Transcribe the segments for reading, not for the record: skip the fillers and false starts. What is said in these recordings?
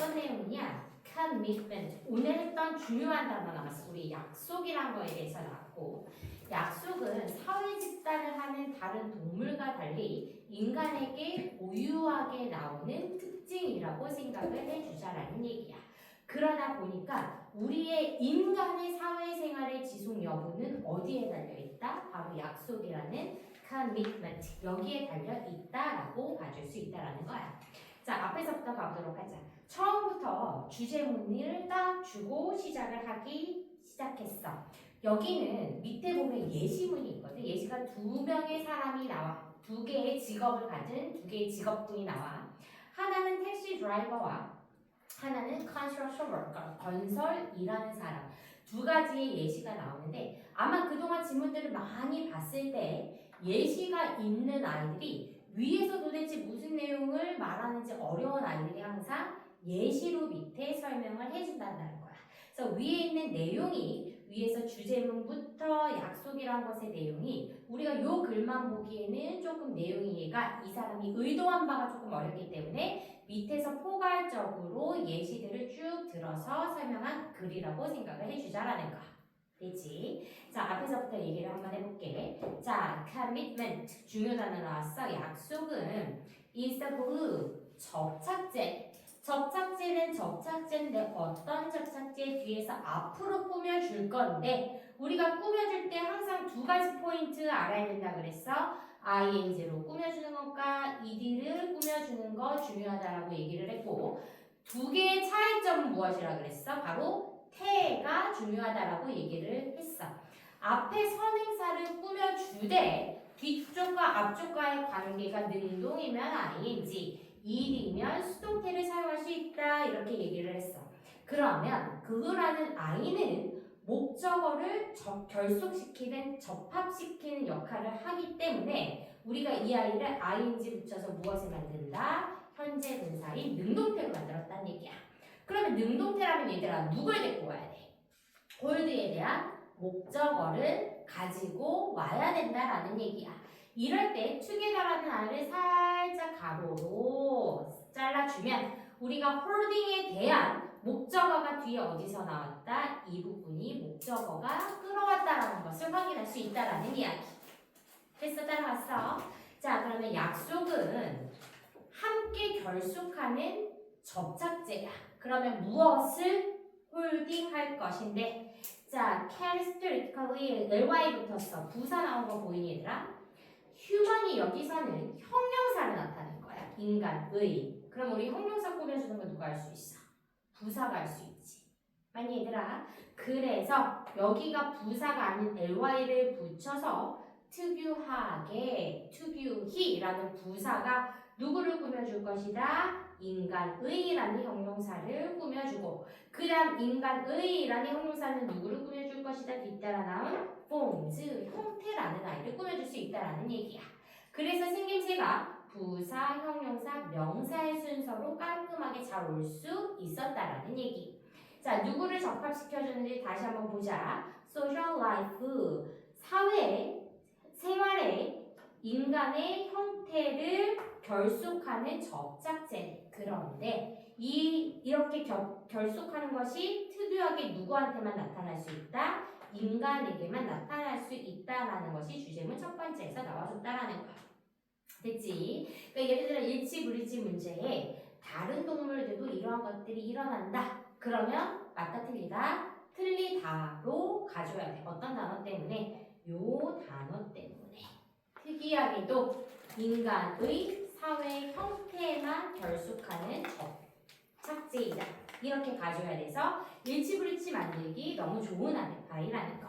어떤 내용이냐? commitment. 오늘 했던 중요한 단어 나왔어. 우리 약속이란 거에 대해서 나왔고, 약속은 사회 집단을 하는 다른 동물과 달리 인간에게 고유하게 나오는 특징이라고 생각을 해주자라는 얘기야. 그러다 보니까 우리의 인간의 사회생활의 지속 여부는 어디에 달려있다? 바로 약속이라는 commitment, 여기에 달려있다라고 봐줄 수 있다라는 거야. 자, 앞에서부터 가보도록 하자. 처음부터 주제문을 딱 주고 시작을 하기 시작했어. 여기는 밑에 보면 예시문이 있거든. 예시가 두 명의 사람이 나와. 두 개의 직업을 가진 두 개의 직업군이 나와. 하나는 택시 드라이버와 하나는 construction worker, 건설 일하는 사람. 두 가지의 예시가 나오는데 아마 그동안 지문들을 많이 봤을 때 예시가 있는 아이들이 위에서 도대체 무슨 내용을 말하는지 어려운 아이들이 항상 예시로 밑에 설명을 해준다는 거야. 그래서 위에 있는 내용이 위에서 주제문부터 약속이란 것의 내용이 우리가 요 글만 보기에는 조금 내용이 이해가 이 사람이 의도한 바가 조금 어렵기 때문에 밑에서 포괄적으로 예시들을 쭉 들어서 설명한 글이라고 생각을 해주자라는 거. 됐지? 자, 앞에서부터 얘기를 한번 해볼게. 자, commitment 중요 단어 나왔어. 약속은 is the glue, 접착제. 접착제는 접착제인데 어떤 접착제 뒤에서 앞으로 꾸며줄 건데 우리가 꾸며줄 때 항상 두 가지 포인트 알아야 된다 그랬어. ing로 꾸며주는 것과 ed를 꾸며주는 거 중요하다라고 얘기를 했고 두 개의 차이점은 무엇이라 그랬어? 바로 태가 중요하다라고 얘기를 했어. 앞에 선행사를 꾸며주되 뒤쪽과 앞쪽과의 관계가 능동이면 ing, ed이면 수동태를 사용할 수 있다 이렇게 얘기를 했어. 그러면 그거라는 i는 목적어를 결속시키는 접합시키는 역할을 하기 때문에 우리가 이 아이를 ing 붙여서 무엇을 만든다? 현재 분사인 능동태로 만들었다는 얘기야. 그러면 능동태라면 얘들아 누굴 데리고 와야 돼? 홀드에 대한 목적어를 가지고 와야 된다라는 얘기야. 이럴 때 together라는 아이를 살짝 가로로 잘라주면 우리가 홀딩에 대한 목적어가 뒤에 어디서 나왔다? 이 부분이 목적어가 끌어왔다라는 것을 확인할 수 있다라는 이야기. 됐어? 따라왔어? 자, 그러면 약속은 함께 결속하는 접착제야. 그러면 무엇을 홀딩할 것인데 자, characteristically ly 붙었어. 부사 나온 거 보이니 얘들아? human이 여기서는 형용사를 나타낸 거야. 인간의. 그럼 우리 형용사 꾸며주는 거 누가 할 수 있어? 부사가 할 수 있지. 맞니 얘들아? 그래서 여기가 부사가 아닌 ly를 붙여서 특유하게 특유히라는 부사가 누구를 꾸며줄 것이다? 인간의라는 형용사를 꾸며주고 그 다음 인간의라는 형용사는 누구를 꾸며줄 것이다? 뒤따라 나온 forms, 형태라는 아이를 꾸며줄 수 있다라는 얘기야. 그래서 생김새가 부사, 형용사, 명사의 순서로 깔끔하게 잘 올 수 있었다라는 얘기. 자, 누구를 접합시켜주는지 다시 한번 보자. social life, 사회, 생활의 인간의 형태를 결속하는 접착제. 그런데 이렇게 결속하는 것이 특유하게 누구한테만 나타날 수 있다? 인간에게만 나타날 수 있다라는 것이 주제문 첫 번째에서 나와줬다라는 거야. 됐지? 그러니까 예를 들어 일치불일치 문제에 다른 동물들도 이러한 것들이 일어난다. 그러면 맞다 틀리다? 틀리다로 가져야 돼. 어떤 단어 때문에? 요 단어 때문에. 특이하게도 인간의 사회 형태만 결속하는 접착제이다. 이렇게 가져야 돼서 일치불일치 만들기 너무 좋은 아이라는 거.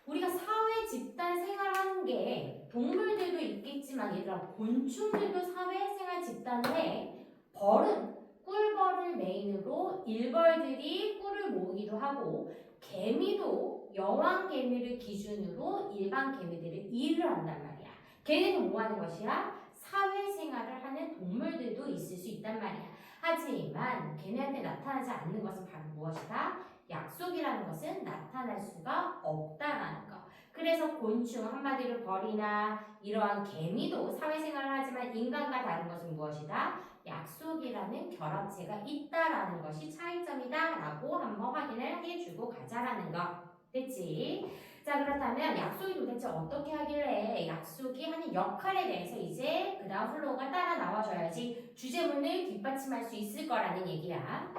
우리가 사회 집단 생활하는 게 동물들도 있겠지만 얘들아 곤충들도 사회생활 집단을 해. 벌은 꿀벌을 메인으로 일벌들이 꿀을 모으기도 하고 개미도 여왕 개미를 기준으로 일반 개미들을 일을 한단 말이야. 걔네는 뭐 하는 것이야? 사회생활을 하는 동물들도 있을 수 있단 말이야. 하지만 걔네한테 나타나지 않는 것은 바로 무엇이다? 약속이라는 것은 나타날 수가 없다라는 거. 그래서 곤충 한마디로 벌이나 이러한 개미도 사회생활을 하지만 인간과 다른 것은 무엇이다? 약속이라는 결합체가 있다라는 것이 차이점이다라고 한번 확인을 해주고 가자라는 거. 됐지? 자, 그렇다면 약속이 도대체 어떻게 하길래 약속이 하는 역할에 대해서 이제 그 다음 플로우가 따라 나와줘야지 주제문을 뒷받침할 수 있을 거라는 얘기야.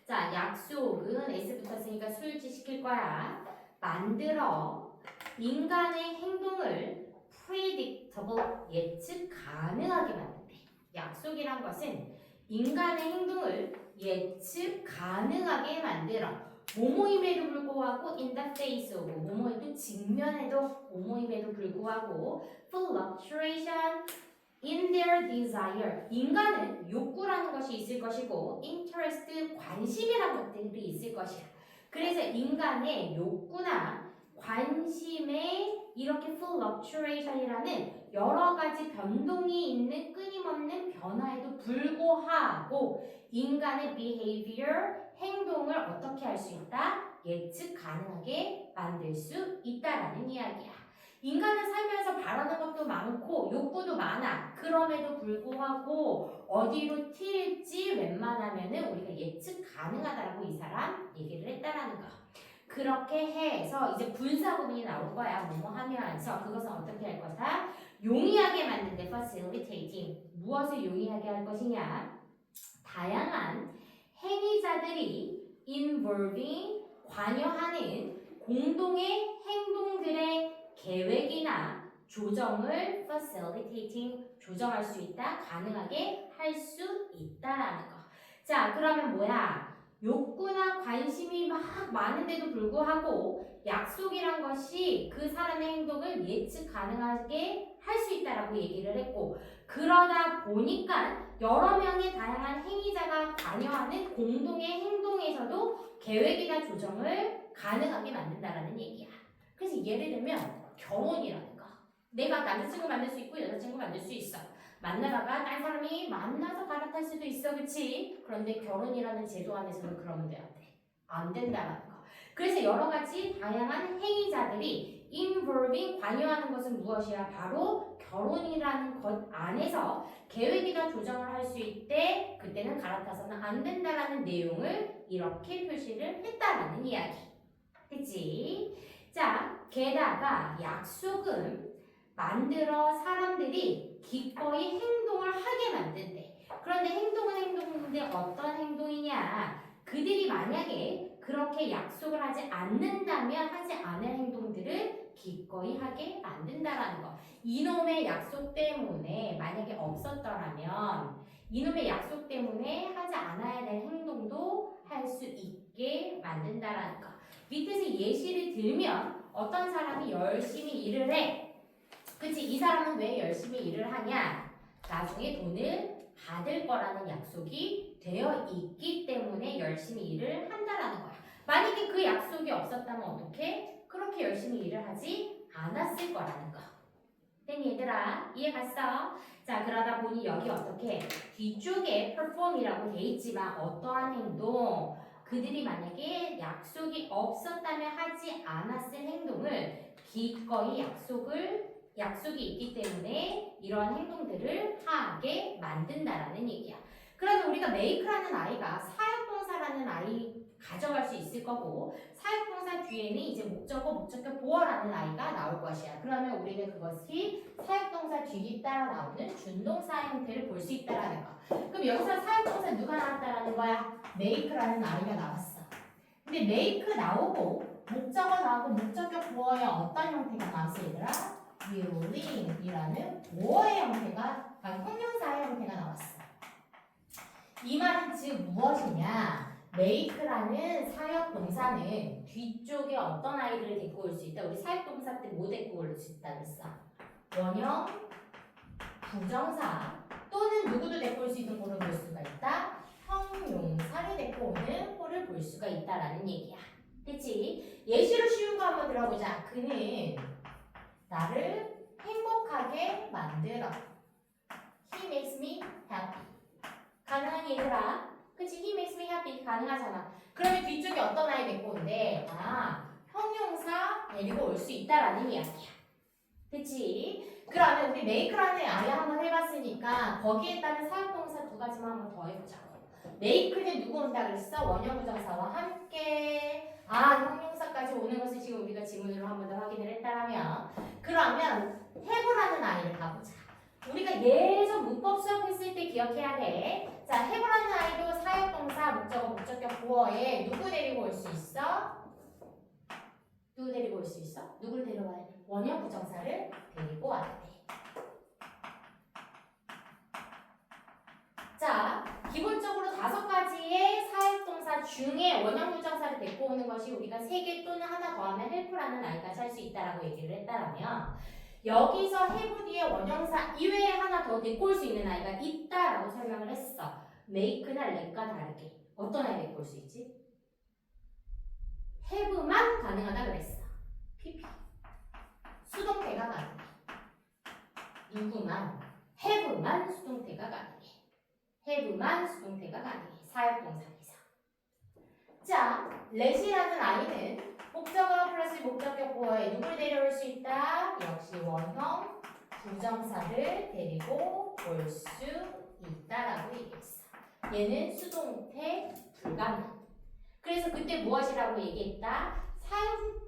자, 약속은 S 붙었으니까 수일치 시킬 거야. 만들어 인간의 행동을 predictable 예측 가능하게 만든대. 약속이란 것은 인간의 행동을 예측 가능하게 만들어. 뭐뭐임에도 불구하고 in the face of 뭐뭐에도 직면에도 뭐뭐임에도 불구하고 fluctuation in their desire 인간은 욕구라는 것이 있을 것이고 interest 관심이라는 것들이 있을 것이야. 그래서 인간의 욕구나 관심에 이렇게 fluctuation이라는 여러 가지 변동이 있는 끊임없는 변화에도 불구하고 인간의 behavior 행동을 어떻게 할 수 있다? 예측 가능하게 만들 수 있다라는 이야기야. 인간은 살면서 바라는 것도 많고 욕구도 많아. 그럼에도 불구하고 어디로 튈지 웬만하면은 우리가 예측 가능하다라고 이 사람 얘기를 했다라는 거. 그렇게 해서 이제 분사구문이 나올 거야. 뭐뭐 하면서 그것은 어떻게 할 거다? 용이하게 만든데 facilitating. 무엇을 용이하게 할 것이냐? 다양한 행위자들이 involving 관여하는 공동의 행동들의 계획이나 조정을 facilitating 조정할 수 있다, 가능하게 할 수 있다라는 거. 자, 그러면 뭐야? 욕구나 관심이 막 많은데도 불구하고 약속이란 것이 그 사람의 행동을 예측 가능하게 할 수 있다라고 얘기를 했고 그러다 보니까 여러 명의 다양한 행위자가 관여하는 공동의 행동에서도 계획이나 조정을 가능하게 만든다라는 얘기야. 그래서 예를 들면 결혼이라는 거. 내가 남자친구 만들 수 있고 여자친구 만들 수 있어. 만나다가 딴 사람이 만나서 갈아탈 수도 있어. 그치? 그런데 결혼이라는 제도 안에서는 그러면 돼, 안 돼? 안 된다라는 거. 그래서 여러 가지 다양한 행위자들이 involving 관여하는 것은 무엇이야? 바로 결혼이라는 것 안에서 계획이나 조정을 할 수 있대. 그때는 갈아타서는 안 된다라는 내용을 이렇게 표시를 했다라는 이야기. 그치? 자, 게다가 약속은 만들어 사람들이 기꺼이 행동을 하게 만든대. 그런데 행동은 행동인데 어떤 행동이냐? 그들이 만약에 그렇게 약속을 하지 않는다면 하지 않을 행동들을 기꺼이 하게 만든다라는 거. 이놈의 약속 때문에 만약에 없었더라면 이놈의 약속 때문에 하지 않아야 될 행동도 할 수 있게 만든다라는 거. 밑에서 예시를 들면 어떤 사람이 열심히 일을 해. 그치? 이 사람은 왜 열심히 일을 하냐? 나중에 돈을 받을 거라는 약속이 되어 있기 때문에 열심히 일을 한다라는 거야. 만약에 그 약속이 없었다면 어떻게? 그렇게 열심히 일을 하지 않았을 거라는 거. 됐니 얘들아? 이해 갔어? 자, 그러다 보니 여기 어떻게 뒤쪽에 perform이라고 돼 있지만 어떠한 행동 그들이 만약에 약속이 없었다면 하지 않았을 행동을 기꺼이 약속이 있기 때문에 이런 행동들을 하게 만든다라는 얘기야. 그러면 우리가 make라는 아이가 사역동사라는 아이 가져갈 수 있을 거고 사역동사 뒤에는 이제 목적어, 목적격 보어라는 아이가 나올 것이야. 그러면 우리는 그것이 사역동사 뒤에 따라 나오는 준동사 형태를 볼 수 있다라는 거. 그럼 여기서 사역동사 누가 나왔다라는 거야? make라는 아이가 나왔어. 근데 make 나오고 목적어 나오고 목적격 보어에 어떤 형태가 나왔어 얘들아? willing이라는 보어의 형태가 형용사의 형태가 나왔어. 이 말은 즉 무엇이냐? make라는 사역동사는 뒤쪽에 어떤 아이들을 데리고 올 수 있다. 우리 사역동사 때 뭐 데리고 올 수 있다 그랬어? 원형, 부정사 또는 누구도 데리고 올 수 있는 꼴을 볼 수가 있다. 형용사를 데리고 오는 꼴을 볼 수가 있다라는 얘기야. 그치? 예시로 쉬운 거 한번 들어보자. 그는 나를 행복하게 만들어. He makes me happy. 가능한 얘들아. 그치? He makes me happy. 가능하잖아. 그러면 뒤쪽에 어떤 아이 데리고 온대? 형용사 데리고 올 수 있다라는 이야기야. 됐지? 그러면 우리 make라는 아예 한번 해봤으니까 거기에 따른 사역동사 두 가지만 한번 더 해보자고. make는 누구 온다 그랬어? 원형부정사와 함께. 형용사까지 오는 것을 지금 우리가 지문으로 한 번 더 확인을 했다라면, 그러면 have라는 아이를 가보자. 우리가 예전 문법 수업했을 때 기억해야 돼. 자, have라는 아이도 사역동사, 목적어, 목적격, 보어에 누구 데리고 올 수 있어? 누구 데리고 올 수 있어? 누구를 데려와야 돼? 원형 부정사를 데리고 와야 돼. 자, 기본적으로 5가지의 사역동사 중에 원형 부정사를 데리고 오는 것이 우리가 3개 또는 하나 더하면 help라는 아이까지 할 수 있다라고 얘기를 했다라면, 여기서 have 뒤에 원형사 이외에 하나 더 데리고 올 수 있는 아이가 있다라고 설명을 했어. make나 let과 다르게. 어떤 아이 데리고 올 수 있지? have만 가능하다 그랬어. PP. 수동태가 가능해. 누구만? have만 수동태가 가능해. have만 수동태가 가능해. 사역동사에서. 자, let이라는 아이는 목적어 플러스 목적격 보어에 누굴 데려올 수 있다? 역시 원형 부정사를 데리고 올 수 있다라고 얘기했어. 얘는 수동태 불가능. 그래서 그때 무엇이라고 얘기했다?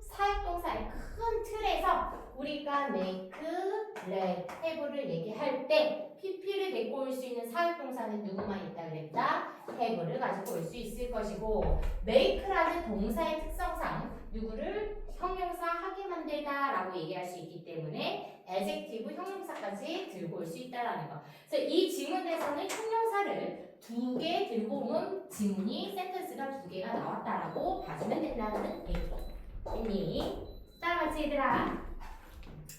사역동사의 큰 틀에서 우리가 make, let, have를 얘기할 때 pp를 데리고 올 수 있는 사역동사는 누구만 있다 그랬다? have를 가지고 올 수 있을 것이고, make라는 동사의 특성상 누구를 형용사 하게 만들다 라고 얘기할 수 있기 때문에 adjective 형용사까지 들고 올 수 있다라는 거. 그래서 이 지문에서는 형용사를 2개 들고 온 지문이 센텐스가 2개가 나왔다라고 봐주면 된다는 얘기고. 됐니? 따라가지 얘들아?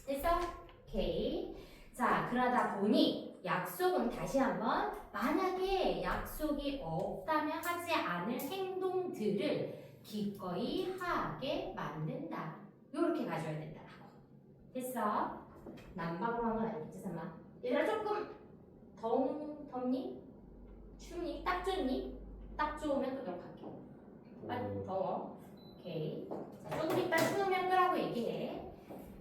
됐어? 오케이. 자, 그러다 보니 약속은 다시 한번, 만약에 약속이 없다면 하지 않을 행동들을 기꺼이 하게 만든다. 요렇게 가져야 된다라고. 됐어? 난방으로 한 건 아니겠지, 설마? 얘들아 조금 덥니? 춥니? 딱 좋니? 딱 좋으면 끄도록 할게. 빨리 더워. 오케이. 자, 조금 이따 추우면 끄라고 얘기해.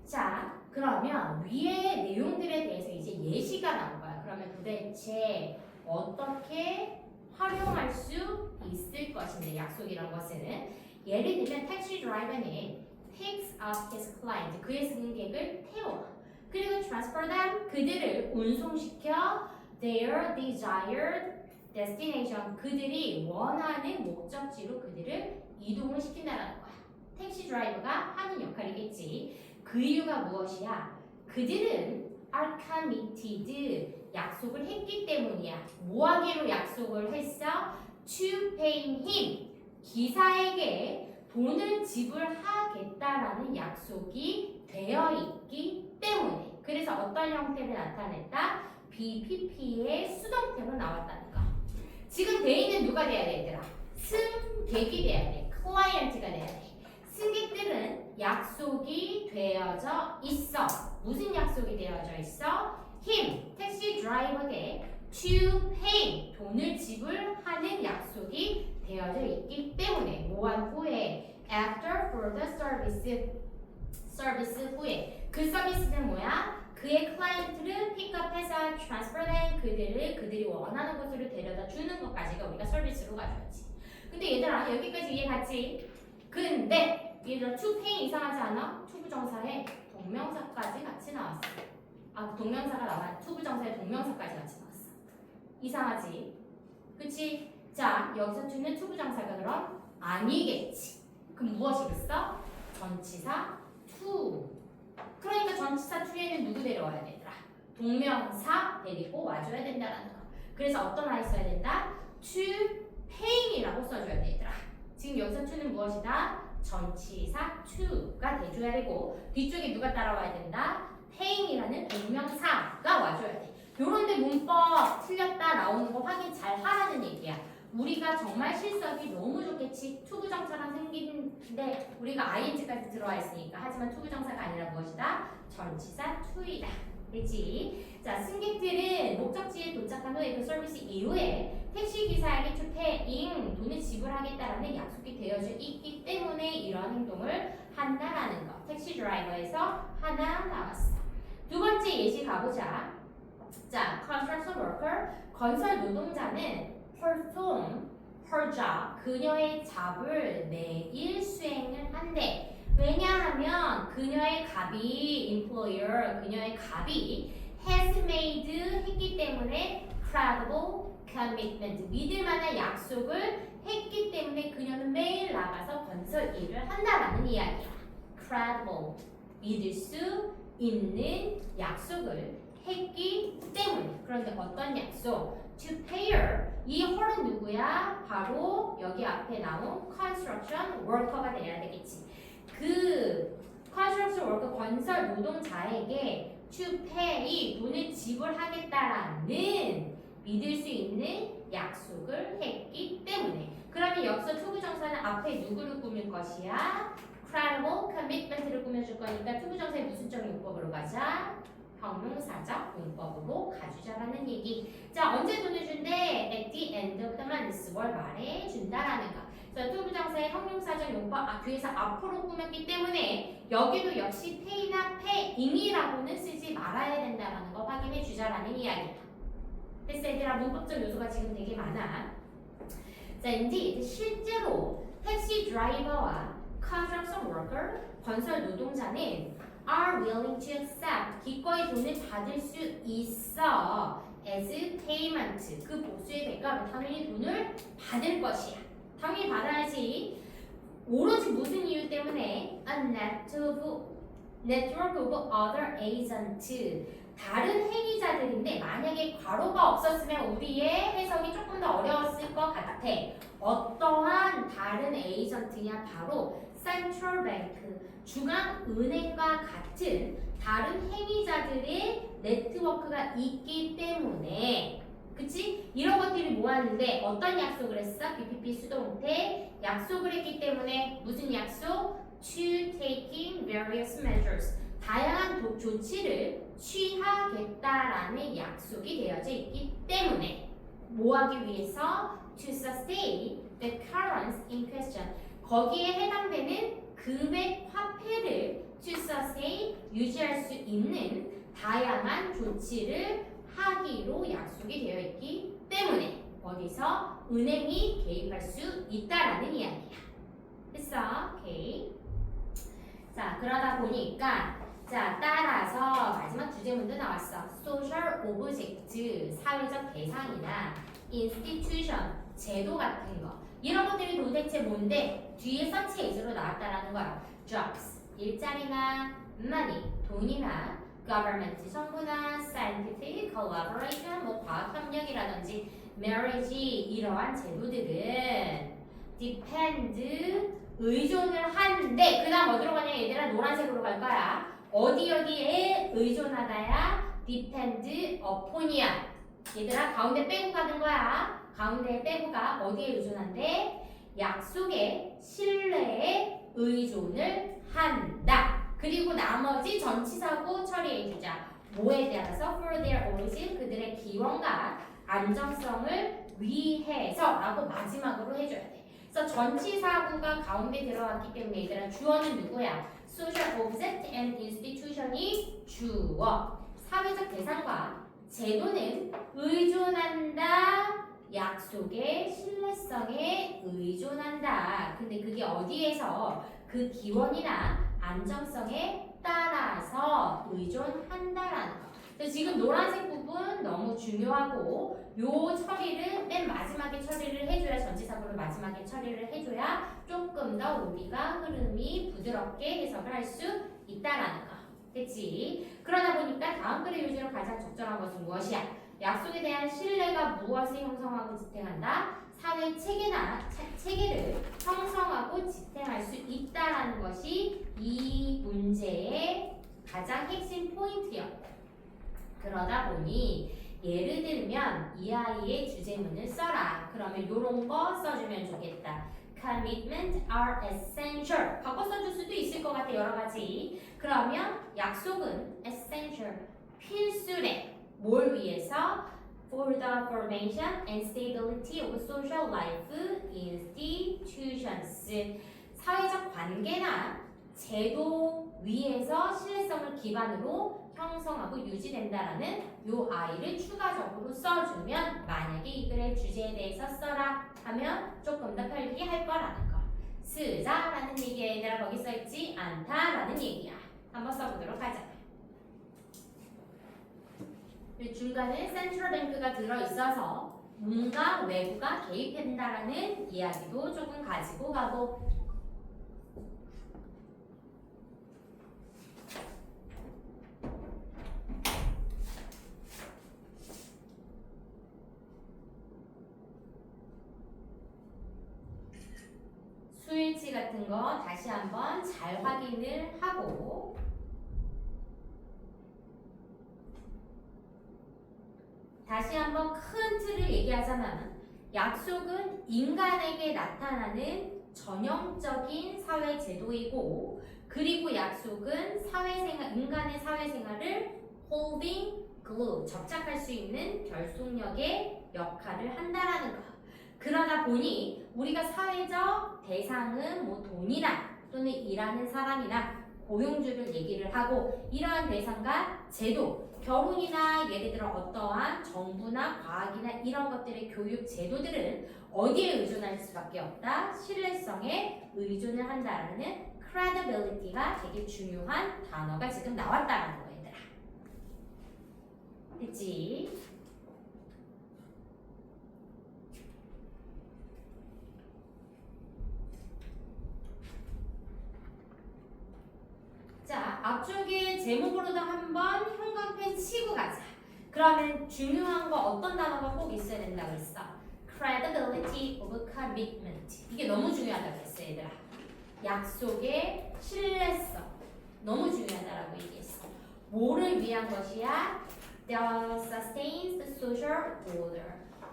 자, 그러면 위의 내용들에 대해서 이제 예시가 나온 거야. 그러면 도대체 어떻게 활용할 수 있을 것인데, 약속이란 것은 예를 들면 택시 드라이버는 takes up his client, 그의 승객을 태워. 그리고 transfer them, 그들을 운송시켜 their desired destination, 그들이 원하는 목적지로 그들을 이동을 시킨다는 거야. 택시 드라이버가 하는 역할이겠지. 그 이유가 무엇이야? 그들은 are committed, 약속을 했기 때문이야. 뭐 하기로 약속을 했어? To pay him, 기사에게 돈을 지불하겠다라는 약속이 되어 있기 때문에. 그래서 어떤 형태를 나타냈다? BPP의 수동태로 나왔다는 거. 지금 대인은 누가 돼야 돼, 얘들아? 승객이 돼야 돼. 클라이언트가 돼야 돼. 승객들은 약속이 되어져 있어. 무슨 약속이 되어져 있어? him, 택시 드라이버에게 to pay, 돈을 지불하는 약속이 되어져 있기 때문에. 뭐한 후에 after further service 후에. 그 서비스는 뭐야? 그의 클라이언트를 픽업해서 transfer된 그들이 원하는 곳으로 데려다 주는 것까지가 우리가 서비스로 가져왔지. 근데 얘들아 여기까지 이해 갔지? 근데 얘들아 to pay 이상하지 않아? 투부정사에 동명사까지 같이 나왔어. 동명사가 나와. 투부정사에 동명사까지 같이 나왔어. 이상하지? 그치? 자, 여기서 to는 투부정사가 그럼 아니겠지. 그럼 무엇이겠어? 전치사 to. 그러니까 전치사 to에는 누구 데려와야 되더라? 동명사 데리고 와줘야 된다는 거. 그래서 어떤 아이 써야 된다? to pay이라고 써줘야 되더라. 지금 여기서 to는 무엇이다? 전치사 to가 돼줘야 되고, 뒤쪽에 누가 따라와야 된다? pay이라는 동명사가 와줘야 돼. 요런데 문법 틀렸다 나오는 거 확인 잘 하라는 얘기야. 우리가 정말 실수하기 너무 좋겠지. 투부정사랑 생기는데 우리가 ing까지 들어와 있으니까. 하지만 투부정사가 아니라 무엇이다? 전치사 to이다. 그렇지? 자, 승객들은 목적지에 도착한 후에 그 서비스 이후에 택시기사에게 to paying, 돈을 지불하겠다라는 약속이 되어져 있기 때문에 이런 행동을 한다라는 거. 택시 드라이버에서 하나 나왔어. 두 번째 예시 가보자. 자, construction worker, 건설 노동자는 perform her job, 그녀의 잡을 매일 수행을 한대. 왜냐하면 그녀의 갑이 employer, 그녀의 갑이 has made 했기 때문에 credible commitment, 믿을 만한 약속을 했기 때문에 그녀는 매일 나가서 건설 일을 한다라는 이야기야. credible, 믿을 수 있는 약속을 했기 때문에. 그런데 어떤 약속? to pay her. 이 her은 누구야? 바로 여기 앞에 나온 construction worker가 돼야 되겠지. 그 construction worker, 건설 노동자에게 to pay, 돈을 지불하겠다라는 믿을 수 있는 약속을 했기 때문에. 그러면 여기서 투부정사는 앞에 누구를 꾸밀 것이야? credible commitment를 꾸며줄 거니까 투부정사의 무슨적 용법으로 가자? 형용사적 용법으로 가주자라는 얘기. 자, 언제 돈을 준대? At the end of the month, 월 말에 준다라는 거. 그래서 투부정사의 형용사적 용법 뒤에서 앞으로 꾸몄기 때문에 여기도 역시 pay나 paying이라고는 쓰지 말아야 된다라는 거 확인해 주자라는 이야기다. 됐어 얘들아, 문법적 요소가 지금 되게 많아. 자, indeed, 실제로 택시 드라이버와 construction worker, 건설 노동자는 are willing to accept, 기꺼이 돈을 받을 수 있어 as payment, 그 보수의 대가로 당연히 돈을 받을 것이야. 당연히 받아야지. 오로지 무슨 이유 때문에? A network of other agents, 다른 행위자들인데 만약에 괄호가 없었으면 우리의 해석이 조금 더 어려웠을 것 같아. 어떠한 다른 에이전트냐? 바로 센트럴 뱅크, 중앙은행과 같은 다른 행위자들의 네트워크가 있기 때문에. 그치? 이런 것들이 모았는데 어떤 약속을 했어? BPP 수동태 약속을 했기 때문에 무슨 약속? To taking various measures, 다양한 조치를 취하겠다라는 약속이 되어져 있기 때문에 뭐 하기 위해서? To sustain the currency in question, 거기에 해당되는 금액 화폐를 to sustain, 유지할 수 있는 다양한 조치를 하기로 약속이 되어 있기 때문에 어디서? 은행이 개입할 수 있다라는 이야기야. 됐어? 오케이. 자, 그러다 보니까 자, 따라서 마지막 주제문도 나왔어. social object, 사회적 대상이나 institution, 제도 같은 거. 이런 것들이 도대체 뭔데? 뒤에 서치 예시로 나왔다라는 거야. jobs, 일자리나 money, 돈이나 government, 정부나 scientific collaboration, 뭐 과학 협력이라든지 marriage, 이러한 제도들은 depend, 의존을 하는데, 그 다음 어디로 가냐 얘들아? 노란색으로 갈 거야. 어디에 의존하다야? depend upon이야. 얘들아, 가운데 빼고 가는 거야. 가운데 빼고 가. 어디에 의존한대? 약속의 신뢰에 의존을 한다. 그리고 나머지 전치사고 처리해주자. 뭐에 대해서? for their origin, 그들의 기원과 안정성을 위해서 라고 마지막으로 해줘야 돼. 그래서 전치사구가 가운데 들어갔기 때문에 얘들아, 주어는 누구야? social object and institution이 주어. 사회적 대상과 제도는 의존한다. 약속의 신뢰성에 의존한다. 근데 그게 어디에서? 그 기원이나 안정성에 따라서 의존한다라는 거. 그래서 지금 노란색 부분 너무 중요하고, 요 처리를 맨 마지막에 처리를 해줘야, 전치사구를 마지막에 처리를 해줘야 조금 더 우리가 흐름이 부드럽게 해석을 할 수 있다라는 거. 됐지? 그러다 보니까 다음 글의 요지로 가장 적절한 것은 무엇이야? 약속에 대한 신뢰가 무엇을 형성하고 지탱한다? 사회 체계를 형성하고 지탱할 수 있다라는 것이 이 문제의 가장 핵심 포인트였고, 그러다 보니 예를 들면 이 아이의 주제문을 써라. 그러면 요런 거 써주면 좋겠다. Commitment are essential. 바꿔 써줄 수도 있을 것 같아, 여러 가지. 그러면 약속은 essential, 필수래. 뭘 위해서? For the formation and stability of social life institutions. 사회적 관계나 제도 위에서 신뢰성을 기반으로 형성하고 유지된다라는 요 아이를 추가적으로 써주면 만약에 이 글의 주제에 대해서 써라 하면 조금 더 편리게 할 거라는 거. 쓰자라는 얘기야. 얘들아 거기 써있지 않다라는 얘기야. 한번 써보도록 하자. 중간에 센트럴 뱅크가 들어있어서 뭔가 외부가 개입한다라는 이야기도 조금 가지고 가고 수일치 같은 거 다시 한번 잘 확인을 하고 다시 한번 큰 틀을 얘기하자면 약속은 인간에게 나타나는 전형적인 사회 제도이고 그리고 약속은 인간의 사회생활을 holding glue, 접착할 수 있는 결속력의 역할을 한다라는 것. 그러다 보니 우리가 사회적 대상은 뭐 돈이나 또는 일하는 사람이나 고용주를 얘기를 하고 이러한 대상과 제도, 결혼이나 예를 들어 어떠한 정부나 과학이나 이런 것들의 교육 제도들은 어디에 의존할 수밖에 없다? 신뢰성에 의존을 한다라는 credibility가 되게 중요한 단어가 지금 나왔다라는 거야, 얘들아. 됐지? 자, 앞쪽에 제목으로도 한번 형광펜 치고 가자. 그러면 중요한 거 어떤 단어가 꼭 있어야 된다고 했어? credibility of commitment. 이게 너무 중요하다고 했어, 얘들아. 약속의 신뢰성. 너무 중요하다라고 얘기했어. 뭐를 위한 것이야? That sustains the social order.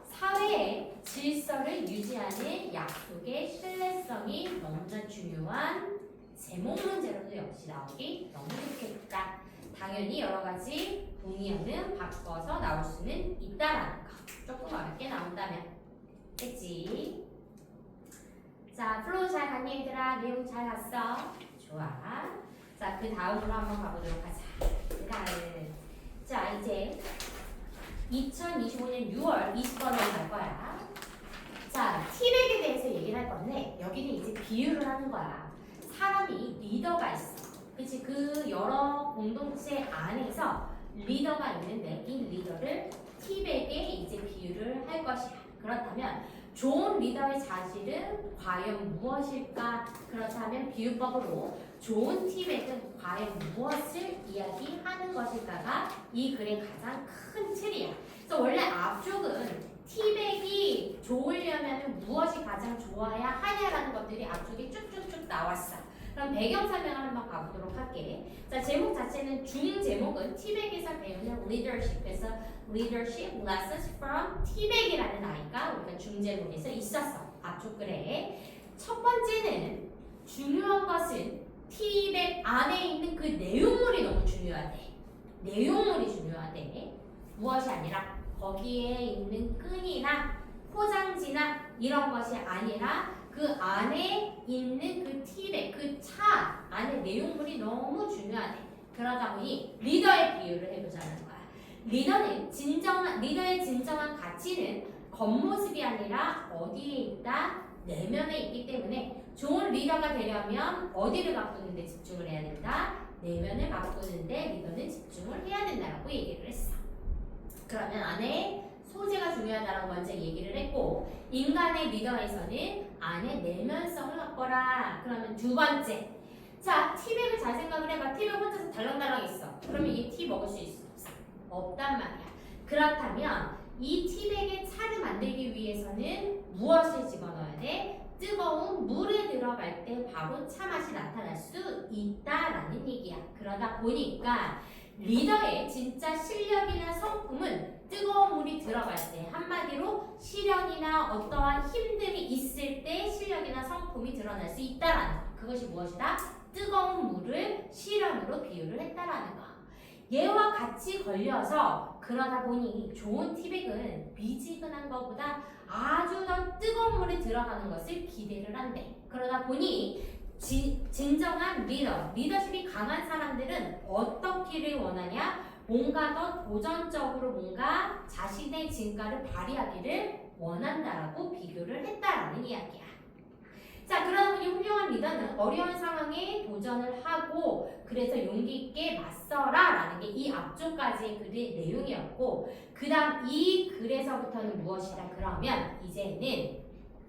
사회의 질서를 유지하는 약속의 신뢰성이 너무나 중요한 제목 문제로도 역시 나오기 너무 좋겠다. 당연히 여러 가지 동의어는 바꿔서 나올 수는 있다라는 거. 조금 어렵게 나온다면. 됐지? 자, 플로우 잘 갔니 얘들아? 내용 잘 갔어? 좋아. 자, 그 다음으로 한번 가보도록 하자. 그 다음. 자, 이제 2025년 6월 20번으로 갈 거야. 자, 티백에 대해서 얘기를 할 건데 여기는 이제 비유를 하는 거야. 사람이 리더가 있어. 그치? 그 여러 공동체 안에서 리더가 있는데 이 리더를 티백에 이제 비유를 할 것이야. 그렇다면 좋은 리더의 자질은 과연 무엇일까? 그렇다면 비유법으로 좋은 티백은 과연 무엇을 이야기하는 것일까가 이 글의 가장 큰 틀이야. 그래서 원래 앞쪽은 티백이 좋으려면 무엇이 가장 좋아야 하냐라는 것들이 앞쪽에 쭉쭉쭉 나왔어. 그럼 배경 설명을 한번 가보도록 할게. 자, 제목 자체는 중 제목은 티백에서 배우는 leadership에서 leadership lessons from 티백이라는 아이가 우리가 중 제목에서 있었어. 앞쪽 글에. 첫 번째는 중요한 것은 티백 안에 있는 그 내용물이 너무 중요하대. 내용물이 중요하대. 무엇이 아니라 거기에 있는 끈이나 포장지나 이런 것이 아니라 그 안에 있는 그 팁의 그 차 안에 내용물이 너무 중요하네. 그러다 보니 리더의 비유를 해보자는 거야. 리더의 진정한 가치는 겉모습이 아니라 어디에 있다? 내면에 있기 때문에 좋은 리더가 되려면 어디를 바꾸는 데 집중을 해야 된다? 내면을 바꾸는데 리더는 집중을 해야 된다라고 얘기를 했어. 그러면 안에 소재가 중요하다라고 먼저 얘기를 했고 인간의 리더에서는 안에 내면성을 갖거라. 그러면 두 번째, 자 티백을 잘 생각을 해봐. 티백 혼자서 달랑달랑 있어. 그러면 이 티 먹을 수 있어? 없단 말이야. 그렇다면 이 티백의 차를 만들기 위해서는 무엇을 집어넣어야 돼? 뜨거운 물에 들어갈 때 바로 차 맛이 나타날 수 있다라는 얘기야. 그러다 보니까 리더의 진짜 실력이나 성품은 뜨거운 물이 들어갈 때, 한마디로 시련이나 어떠한 힘듦이 있을 때 실력이나 성품이 드러날 수 있다라는 거. 그것이 무엇이다? 뜨거운 물을 시련으로 비유를 했다라는 거. 얘와 같이 걸려서 그러다 보니 좋은 티백은 미지근한 것보다 아주 더 뜨거운 물에 들어가는 것을 기대를 한대. 그러다 보니 진정한 리더십이 강한 사람들은 어떻기를 원하냐? 뭔가 더 도전적으로 뭔가 자신의 진가를 발휘하기를 원한다라고 비교를 했다라는 이야기야. 자, 그러다 보니 훌륭한 리더는 어려운 상황에 도전을 하고 그래서 용기 있게 맞서라 라는 게 이 앞쪽까지의 글의 내용이었고, 그 다음 이 글에서부터는 무엇이다? 그러면 이제는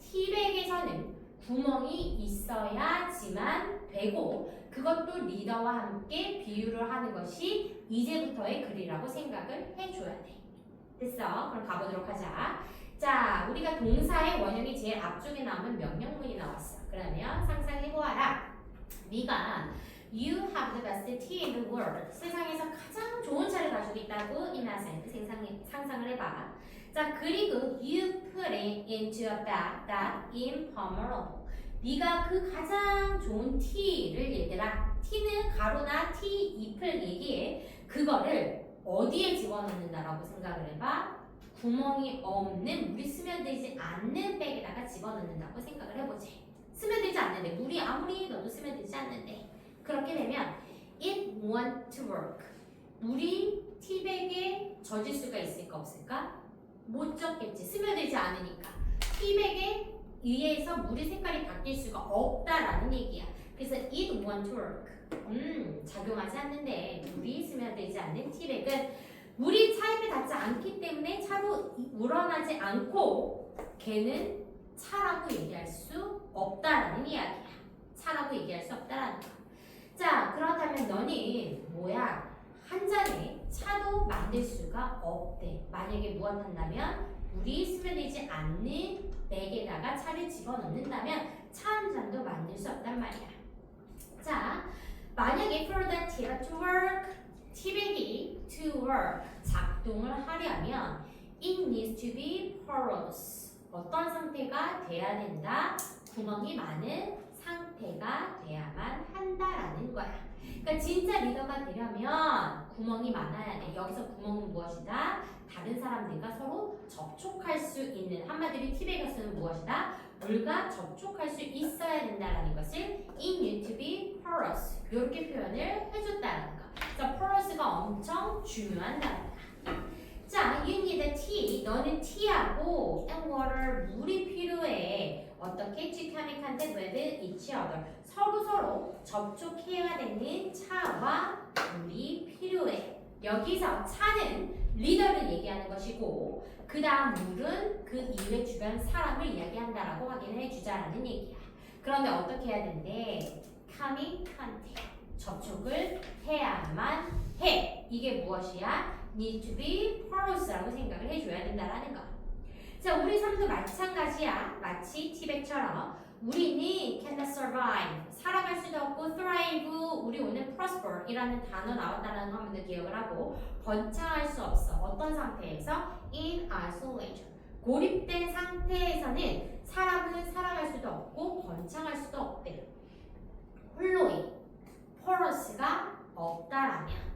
티백에서는 구멍이 있어야지만 되고 그것도 리더와 함께 비유를 하는 것이 이제부터의 글이라고 생각을 해줘야 돼. 됐어? 그럼 가보도록 하자. 자, 우리가 동사의 원형이 제일 앞쪽에 나오면 명령문이 나왔어. 그러면 상상해보아라. 네가 You have the best tea in the world. 세상에서 가장 좋은 차를 가지고 있다고 imagine. 상상을 해봐. 자, 그리고 you put it into a bag that impermeable. 네가 그 가장 좋은 티를 얘들아, 티는 가루나 티 잎을 얘기해. 그거를 어디에 집어넣는다라고 생각을 해봐. 구멍이 없는, 물이 스며들지 않는 백에다가 집어넣는다고 생각을 해보지. 스며들지 않는데, 물이 아무리 넣어도 스며들지 않는데, 그렇게 되면 it won't work. 물이 티백에 젖을 수가 있을까 없을까? 못 젖겠지. 스며들지 않으니까. 티백에 의해서 물의 색깔이 바뀔 수가 없다라는 얘기야. 그래서 it won't work. 작용하지 않는데 물이 스며들지 않는 티백은 물이 차입에 닿지 않기 때문에 차로 우러나지 않고 걔는 차라고 얘기할 수 없다라는 이야기야. 차라고 얘기할 수 없다라는 거. 자, 그렇다면 너는 뭐야? 한 잔에 차도 만들 수가 없대. 만약에 무엇 한다면 물이 스며들지 않는 백에다가 차를 집어넣는다면 차 한 잔도 만들 수 없단 말이야. 자, 만약에 for the tea to work, 티백이 to work, 작동을 하려면 it needs to be porous. 어떤 상태가 돼야 된다? 구멍이 많은 상태가 돼야만 한다라는 거야. 그러니까 진짜 리더가 되려면 구멍이 많아야 돼. 여기서 구멍은 무엇이다? 다른 사람들과 서로 접촉할 수 있는, 한마디로 티백에서는 무엇이다? 물과 접촉할 수 있어야 된다라는 것을 it need to be porous 이렇게 표현을 해줬다는 거. 그래서 porous가 엄청 중요한다는 거. 자, you need tea. 너는 티하고 and water, 물이 필요해. 어떻게? to come in contact with each other. 서로 접촉해야 되는 차와 물이 필요해. 여기서 차는 리더를 얘기하는 것이고 그 다음 물은 그 이외 주변 사람을 이야기한다라고 확인을 해주자라는 얘기야. 그런데 어떻게 해야 된대? come in contact. 접촉을 해야만 해. 이게 무엇이야? need to be porous라고 생각을 해줘야 된다라는 거. 자, 우리 삶도 마찬가지야. 마치 티백처럼 우리는 cannot survive, 살아갈 수도 없고 thrive, 우리 오늘 prosper 이라는 단어 나왔다는 거 한번 더 기억을 하고 번창할 수 없어. 어떤 상태에서? in isolation. 고립된 상태에서는 사람은 살아갈 수도 없고 번창할 수도 없대. 홀로이, porous가 없다라면.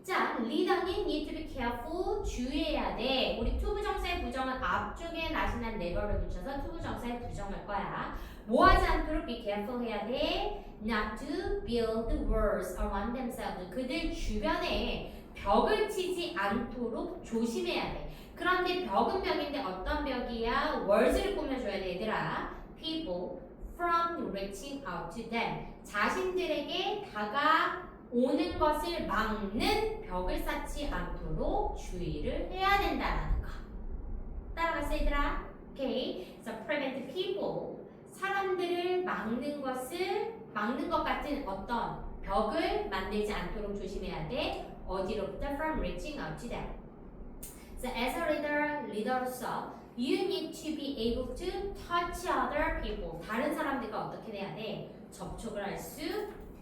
자, 리더는 need to be careful, 주의해야 돼. 우리 투부정사의 부정은 앞쪽에 나신한 never를 붙여서 투부정사의 부정할 거야. 뭐 하지 않도록 be careful 해야 돼? Not to build walls around themselves. 그들 주변에 벽을 치지 않도록 조심해야 돼. 그런데 벽은 벽인데 어떤 벽이야? walls를 꾸며줘야 돼, 얘들아. People from reaching out to them. 자신들에게 다가오는 것을 막는 벽을 쌓지 않도록 주의를 해야 된다는 거. 따라갔어, 얘들아? 오케이. So prevent people. 사람들을 막는 것 같은 어떤 벽을 만들지 않도록 조심해야 돼. 어디로부터? From reaching out to them. So as a leader, 리더로서 you need to be able to touch other people. 다른 사람들과 어떻게 돼야 돼? 접촉을 할 수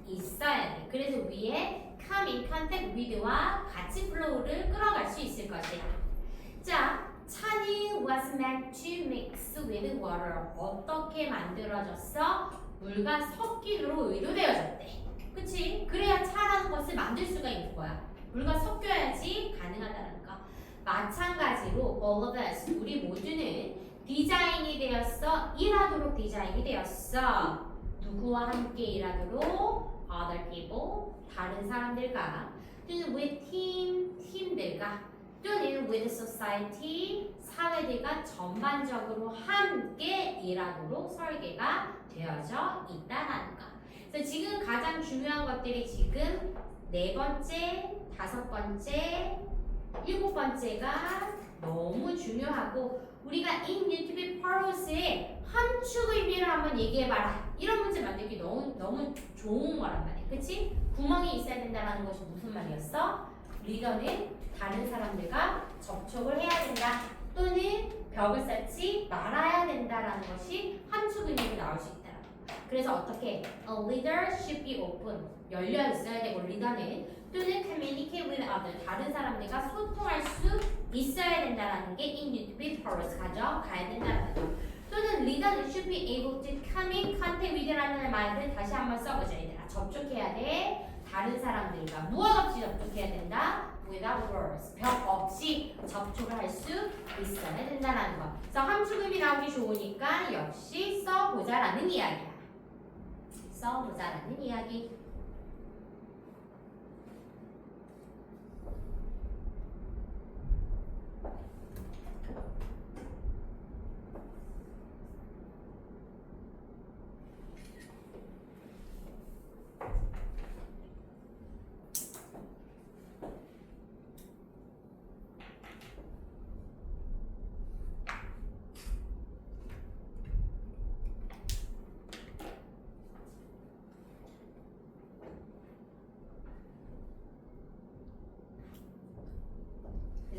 있어야 돼. 그래서 위에 come in contact with와 같이 플로우를 끌어갈 수 있을 것이야. 자, 차는 was meant to mix with water. 어떻게 만들어졌어? 물과 섞기로 의도되어졌대. 그치? 그래야 차라는 것을 만들 수가 있는 거야. 물과 섞여야지 가능하다는 거. 마찬가지로 all of us, 우리 모두는 디자인이 되었어. 일하도록 디자인이 되었어. 누구와 함께 일하도록 other people 다른 사람들과 또는 with 팀들과 또는 with society 사회들과 전반적으로 함께 일하도록 설계가 되어져 있다는 거. 그래서 지금 가장 중요한 것들이 지금 4번째, 5번째, 7번째가 너무 중요하고 우리가 in multiple purpose의 함축 의미를 한번 얘기해봐라. 이런 문제 만들기 너무 좋은 거란 말이야. 그치? 구멍이 있어야 된다는 것이 무슨 말이었어? 리더는 다른 사람들과 접촉을 해야 된다. 또는 벽을 쌓지 말아야 된다라는 것이 함축 의미로 나올 수 있다. 그래서 어떻게? A leader should be open. 열려 있어야 되고 리더는 또는 communicate with others. 다른 사람들과 소통할 수 있어야 된다라는 게 in multiple purpose 가져가야 된다는 거. 또는 리더는 should be able to come in contact with라는 말을 다시 한번 써보자 얘들아. 접촉해야 돼. 다른 사람들과 무엇 없이 접촉해야 된다. without words. 벽 없이 접촉을 할 수 있어야 된다는 거. 그래서 함축 의미 나오기 좋으니까 역시 써보자라는 이야기야. 써보자라는 이야기.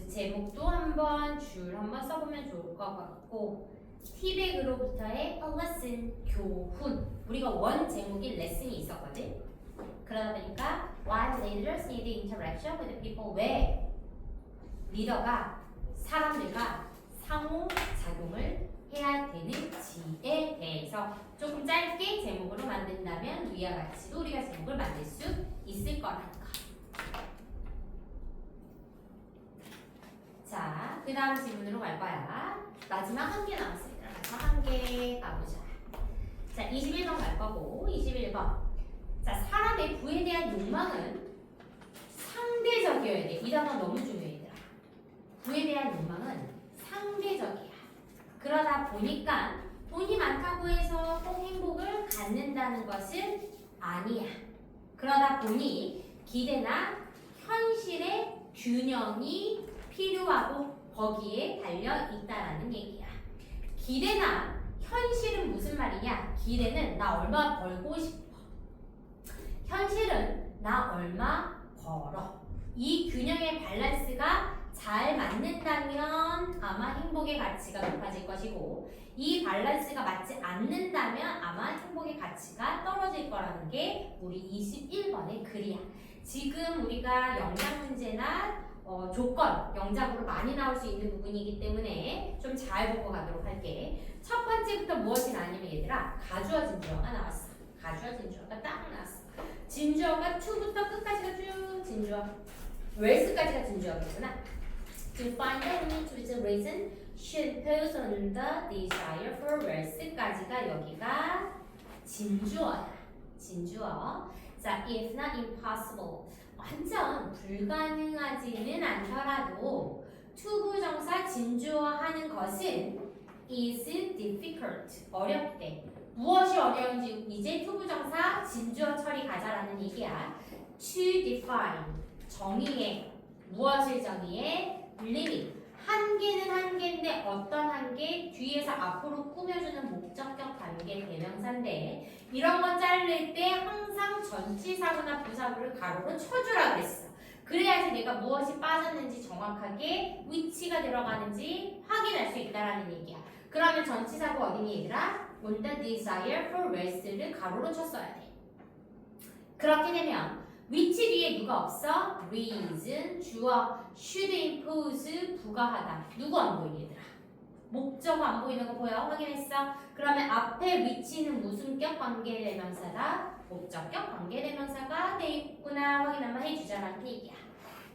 제목도 한번 줄 한번 써보면 좋을 것 같고 티백으로부터의 a lesson 교훈. 우리가 원 제목이 레슨이 있었거든. 그러다 보니까 why leaders need interaction with people. 왜 리더가 사람들과 상호작용을 해야 되는지에 대해서 조금 짧게 제목으로 만든다면 위와 같이도 우리가 제목을 만들 수 있을 거라는 거. 자, 그 다음 질문으로 갈 거야. 마지막 한 개 남았습니다. 마지막 한 개 가보자. 자, 21번 갈 거고, 21번. 자, 사람의 부에 대한 욕망은 상대적이어야 돼. 이 단어 너무 중요해, 얘들아. 부에 대한 욕망은 상대적이야. 그러다 보니까 돈이 많다고 해서 꼭 행복을 갖는다는 것은 아니야. 그러다 보니 기대나 현실의 균형이 필요하고 거기에 달려 있다라는 얘기야. 기대나 현실은 무슨 말이냐? 기대는 나 얼마 벌고 싶어. 현실은 나 얼마 벌어. 이 균형의 밸런스가 잘 맞는다면 아마 행복의 가치가 높아질 것이고 이 밸런스가 맞지 않는다면 아마 행복의 가치가 떨어질 거라는 게 우리 21번의 글이야. 지금 우리가 영장 문제나 조건, 영작으로 많이 나올 수 있는 부분이기 때문에 좀 잘 보고 가도록 할게. 첫 번째부터 무엇이 나냐면 얘들아 가주어 진주어가 나왔어. 가주어 진주어가 딱 나왔어. 진주어가 to부터 끝까지가 쭉 진주어. where's까지가 진주어겠구나. To find the need with the reason should pose on the desire for where's까지가 여기가 진주어야. 진주어. 자, if not impossible. 완전 불가능하지는 않더라도 투부정사 진주어하는 것은 is difficult. 어렵대. 무엇이 어려운지 이제 투부정사 진주어 처리 가자라는 얘기야. To define. 정의해. 무엇을 정의해? limit. 한계는 한계인데 어떤 한계? 뒤에서 앞으로 꾸며주는 목적격 관계 대명사인데 이런 거 자를 때 항상 전치사구나 부사구를 가로로 쳐주라 그랬어. 그래야지 내가 무엇이 빠졌는지 정확하게 위치가 들어가는지 확인할 수 있다라는 얘기야. 그러면 전치사구 어디니 얘들아? On the desire for rest를 가로로 쳤어야 돼. 그렇게 되면 위치 뒤에 누가 없어? reason, 주어, should impose, 부가하다. 누구 안 보이니 얘들아? 목적어 안 보이는 거 보여? 확인했어? 그러면 앞에 위치는 무슨 격 관계대명사다? 목적격 관계대명사가 돼 있구나 확인 한번 해주자라는 얘기야.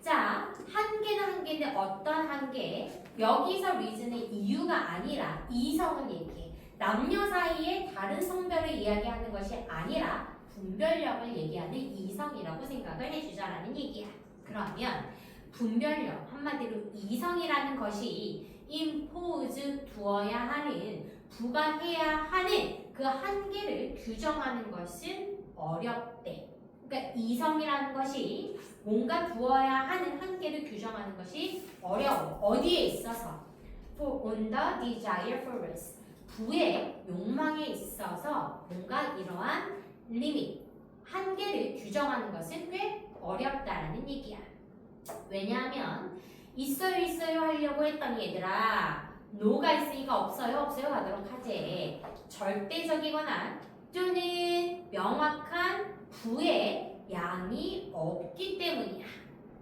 자, 한계는 한계인데 어떤 한계? 여기서 reason의 이유가 아니라 이성을 얘기해. 남녀 사이에 다른 성별의 이야기하는 것이 아니라 분별력을 얘기하는 이성이라고 생각을 해주자라는 얘기야. 그러면 분별력, 한마디로 이성이라는 것이 impose 두어야 하는, 부과해야 하는 그 한계를 규정하는 것은 어렵대. 그러니까 이성이라는 것이 뭔가 두어야 하는 한계를 규정하는 것이 어려워. 어디에 있어서? On the desire for rest. 부의 욕망에 있어서 뭔가 이러한 리밋, 한계를 규정하는 것은 꽤 어렵다라는 얘기야. 왜냐하면 있어요 하려고 했더니 얘들아 no가 있으니까 없어요 하도록 하지. 절대적이거나 또는 명확한 부의 양이 없기 때문이야.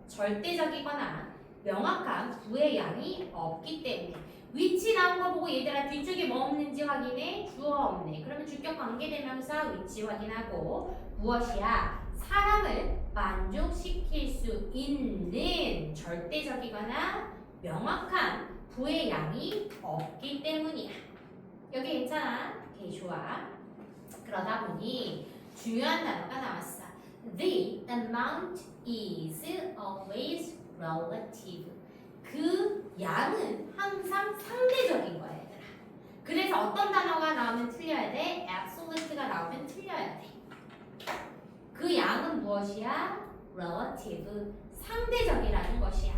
절대적이거나 명확한 부의 양이 없기 때문에. 위치 나온 거 보고 얘들아 뒤쪽에 뭐 없는지 확인해. 주어 없네. 그러면 주격 관계대명사 위치 확인하고 무엇이야? 사람을 만족시킬 수 있는 절대적이거나 명확한 부의 양이 없기 때문이야. 여기 괜찮아? 오케이, 좋아. 그러다 보니 중요한 단어가 나왔어. The amount is always relative. 그 양은 항상 상대적인 거야, 얘들아. 그래서 어떤 단어가 나오면 틀려야 돼? absolute가 나오면 틀려야 돼. 그 양은 무엇이야? relative, 상대적이라는 것이야.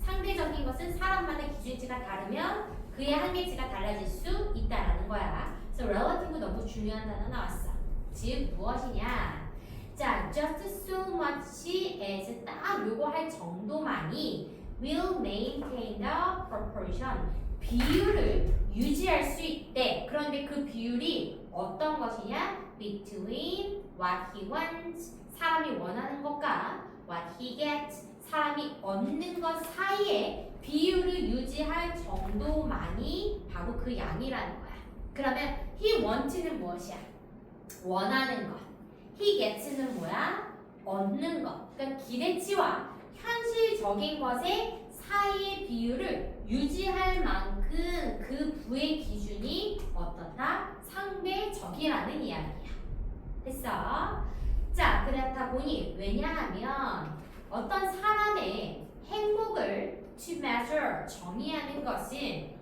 상대적인 것은 사람마다 기준치가 다르면 그의 한계치가 달라질 수 있다라는 거야. 그래서 relative 너무 중요한 단어 나왔어. 즉 무엇이냐? 자, just so much as 딱 요거 할 정도만이 will maintain the proportion, 비율을 유지할 수 있대. 그런데 그 비율이 어떤 것이냐? between what he wants, 사람이 원하는 것과 what he gets, 사람이 얻는 것 사이에 비율을 유지할 정도만이 바로 그 양이라는 거야. 그러면 he want는 무엇이야? 원하는 것. he gets는 뭐야? 얻는 것. 그러니까 기대치와 현실적인 것의 사이의 비율을 유지할 만큼 그 부의 기준이 어떻다? 상대적이라는 이야기야. 됐어? 자, 그렇다 보니 왜냐하면 어떤 사람의 행복을 to measure, 정의하는 것은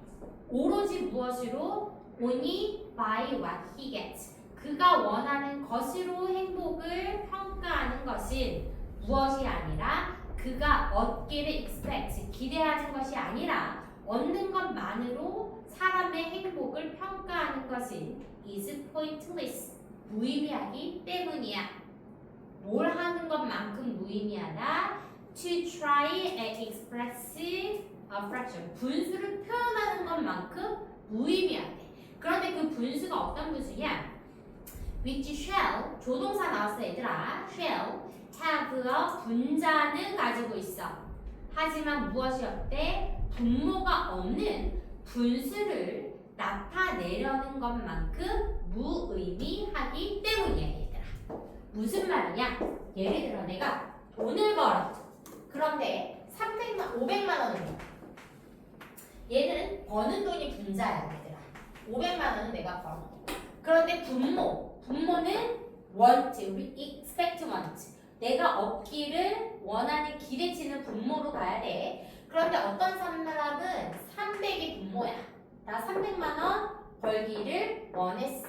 오로지 무엇으로? only by what he gets. 그가 원하는 것으로 행복을 평가하는 것은 무엇이 아니라 그가 얻기를 expect, 기대하는 것이 아니라 얻는 것만으로 사람의 행복을 평가하는 것은 is pointless, 무의미하기 때문이야. 뭘 하는 것만큼 무의미하다? To try and express a fraction, 분수를 표현하는 것만큼 무의미하대. 그런데 그 분수가 어떤 분수냐? which shall, 조동사 나왔어 얘들아. shall have a, 분자는 가지고 있어. 하지만 무엇이 없대? 분모가 없는 분수를 나타내려는 것만큼 무의미하기 때문이야 얘들아. 무슨 말이냐? 예를 들어 내가 돈을 벌어. 그런데 500만 원을 벌어. 얘는 버는 돈이 분자야 얘들아. 500만 원은 내가 벌어. 그런데 분모는 want, 우리 expect want. 내가 얻기를 원하는 기대치는 분모로 가야 돼. 그런데 어떤 사람은 300이 분모야. 나 300만 원 벌기를 원했어.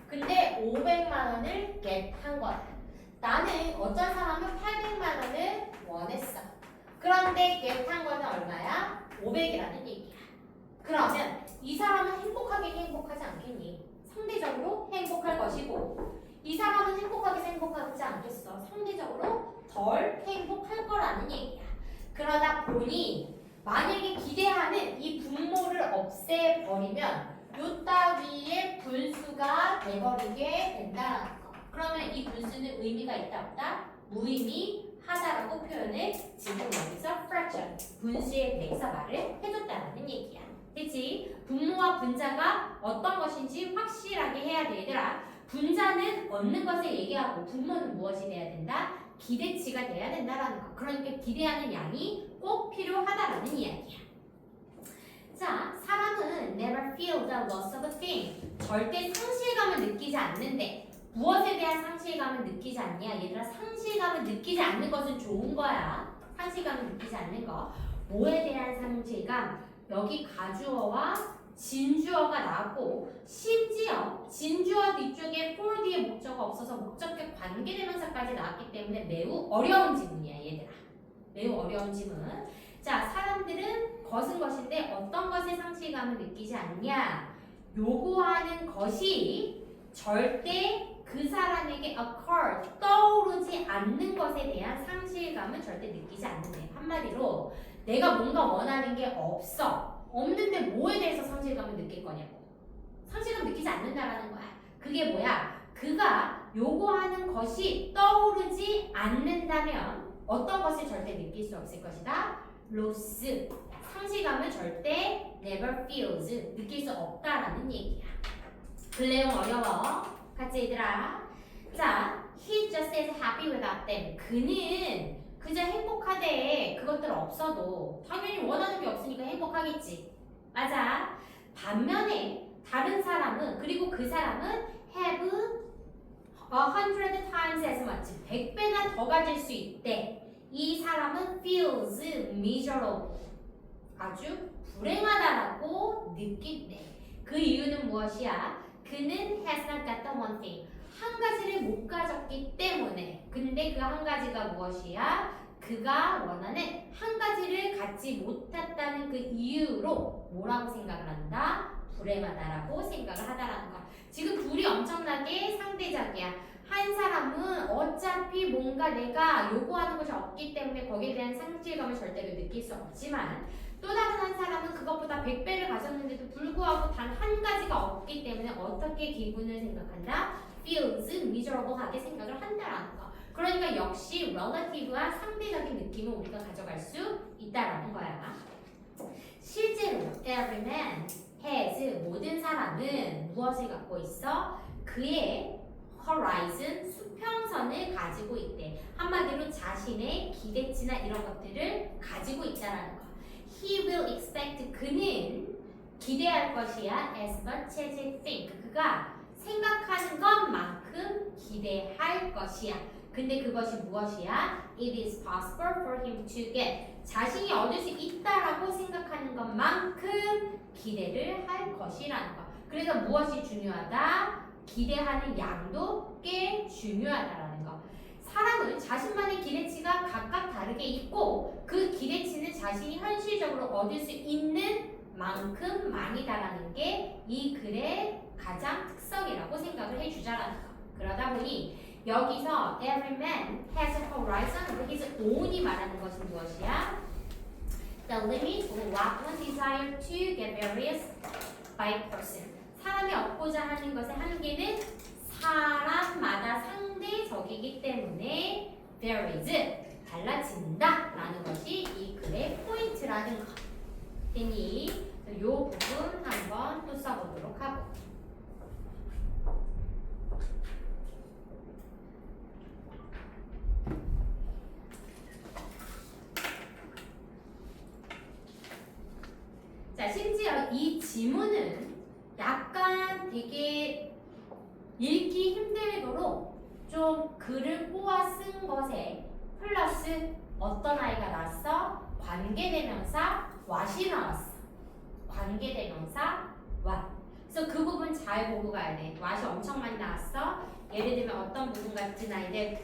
근데 500만 원을 get 한 거야. 나는 어떤 사람은 800만 원을 원했어. 그런데 get 한 거는 얼마야? 500이라는 얘기야. 그러면 이 사람은 행복하긴 행복하지 않겠니? 상대적으로 행복할 것이고 이 사람은 행복하지 않겠어. 상대적으로 덜 행복할 거라는 얘기야. 그러다 보니 만약에 기대하는 이 분모를 없애버리면 요 따위의 분수가 돼버리게 된다는 거. 그러면 이 분수는 의미가 있다 없다? 무의미하다라고 표현을 지금 여기서 fraction, 분수에 대해서 말을 해줬다는 얘기야. 그치? 분모와 분자가 어떤 것인지 확실하게 해야 돼 얘들아. 분자는 얻는 것을 얘기하고 분모는 무엇이 돼야 된다? 기대치가 돼야 된다라는 거. 그러니까 기대하는 양이 꼭 필요하다라는 이야기야. 자, 사람은 never feel the loss of a thing. 절대 상실 상실감을 느끼지 않는데 무엇에 대한 상실감을 느끼지 않냐? 얘들아 상실감을 느끼지 않는 것은 좋은 거야. 상실감을 느끼지 않는 거. 뭐에 대한 상실감? 여기 가주어와 진주어가 나왔고 심지어 진주어 뒤쪽에 for 뒤에 목적어 없어서 목적격 관계대명사까지 나왔기 때문에 매우 어려운 지문이야 얘들아. 매우 어려운 지문. 자, 사람들은 것은 것인데 어떤 것에 상실감을 느끼지 않냐? 요구하는 것이 절대 그 사람에게 occur, 떠오르지 않는 것에 대한 상실감을 절대 느끼지 않는데 한마디로 내가 뭔가 원하는 게 없는데 뭐에 대해서 상실감을 느낄 거냐고. 상실감 느끼지 않는다라는 거야. 그게 뭐야? 그가 요구하는 것이 떠오르지 않는다면 어떤 것을 절대 느낄 수 없을 것이다? loss, 상실감을 절대 never feels, 느낄 수 없다라는 얘기야. 글내용 어려워. 같이 얘들아. 자, he just is happy without them. 그는 그저 행복하대. 그것들 없어도 당연히 원하는 게 없으니까 행복하겠지. 맞아. 반면에 다른 사람은, 그리고 그 사람은 have 100 times as much, 100배나 더 가질 수 있대. 이 사람은 feels miserable, 아주 불행하다라고 느낀대. 그 이유는 무엇이야? 그는 has not got the one thing, 한 가지를 못 가졌기 때문에. 근데 그 한 가지가 무엇이야? 그가 원하는 한 가지를 갖지 못했다는 그 이유로 뭐라고 생각을 한다? 불행하다라고 생각을 하다라는 거. 지금 둘이 엄청나게 상대적이야. 한 사람은 어차피 뭔가 내가 요구하는 것이 없기 때문에 거기에 대한 상실감을 절대로 느낄 수 없지만, 또 다른 한 사람은 그것보다 100배를 가졌는데도 불구하고 단 한 가지가 없기 때문에 어떻게 기분을 생각한다? feels miserable하게 생각을 한다라는 거. 그러니까 역시 relative와 상대적인 느낌을 우리가 가져갈 수 있다라는 거야. 실제로 every man has, 모든 사람은 무엇을 갖고 있어? 그의 horizon, 수평선을 가지고 있대. 한마디로 자신의 기대치나 이런 것들을 가지고 있다라는 거. He will expect, 그는 기대할 것이야. as much as he think, 그가 생각하는 것만큼 기대할 것이야. 근데 그것이 무엇이야? It is possible for him to get, 자신이 얻을 수 있다라고 생각하는 것만큼 기대를 할 것이라는 거. 그래서 무엇이 중요하다? 기대하는 양도 꽤 중요하다라는 거. 사람은 자신만의 기대치가 각각 다르게 있고 그 기대치는 자신이 현실적으로 얻을 수 있는 만큼만이다라는 게 이 글의 가장 특성이라고 생각을 해주자라는 거. 그러다 보니 여기서 every man has a horizon, his own이 말하는 것은 무엇이야? The limit of what one desire to get varies by person. 사람이 얻고자 하는 것의 한계는 사람마다 상대적이기 때문에 varies, 달라진다 라는 것이 이 글의 포인트라는 것. 되니 이 부분 한번 또 써보도록 하고. 자, 심지어 이 지문은 약간 되게 읽기 힘들도록 좀 글을 꼬아 쓴 것에 플러스 어떤 아이가 나왔어? 관계대명사 what이 나왔어. 관계대명사 what. 그래서 그 부분 잘 보고 가야 돼. what이 엄청 많이 나왔어. 예를 들면 어떤 부분 같은 아이들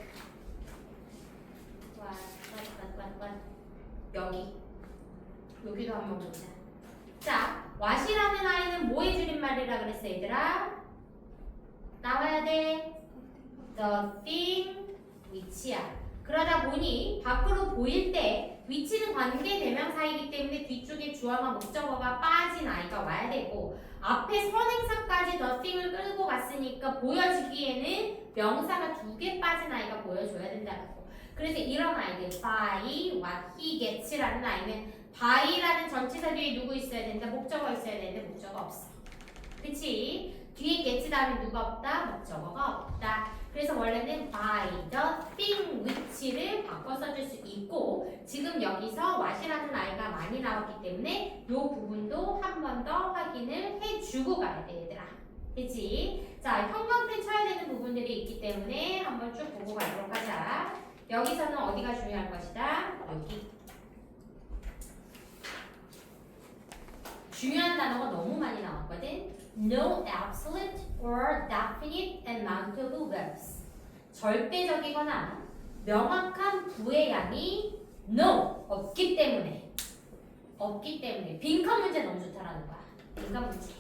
what. 여기도 한번 보자. 자, what이라는 아이는 뭐의 줄임말이라 그랬어 얘들아? 나와야 돼. The thing which야. 그러다 보니 밖으로 보일 때 위치는 관계대명사이기 때문에 뒤쪽에 주어와 목적어가 빠진 아이가 와야 되고, 앞에 선행사까지 the thing을 끌고 갔으니까 보여지기에는 명사가 2개 빠진 아이가 보여줘야 된다고. 그래서 이런 아이들 by what he gets라는 아이는 by라는 전치사 뒤에 누구 있어야 된다? 목적어 있어야 되는데 목적어 없어. 그치? 뒤에 get 다음에 누가 없다? 목적어가 없다. 그래서 원래는 by the thing which를 바꿔 써줄 수 있고, 지금 여기서 what이라는 아이가 많이 나왔기 때문에 이 부분도 한 번 더 확인을 해주고 가야 돼 얘들아. 그치? 자, 형광펜 쳐야 되는 부분들이 있기 때문에 한번 쭉 보고 가도록 하자. 여기서는 어디가 중요할 것이다? 여기. 중요한 단어가 너무 많이 나왔거든. No absolute or definite amount of verbs. 절대적이거나 명확한 부의 양이 no 없기 때문에 빈칸 문제 너무 좋다라는 거야. 빈칸 문제.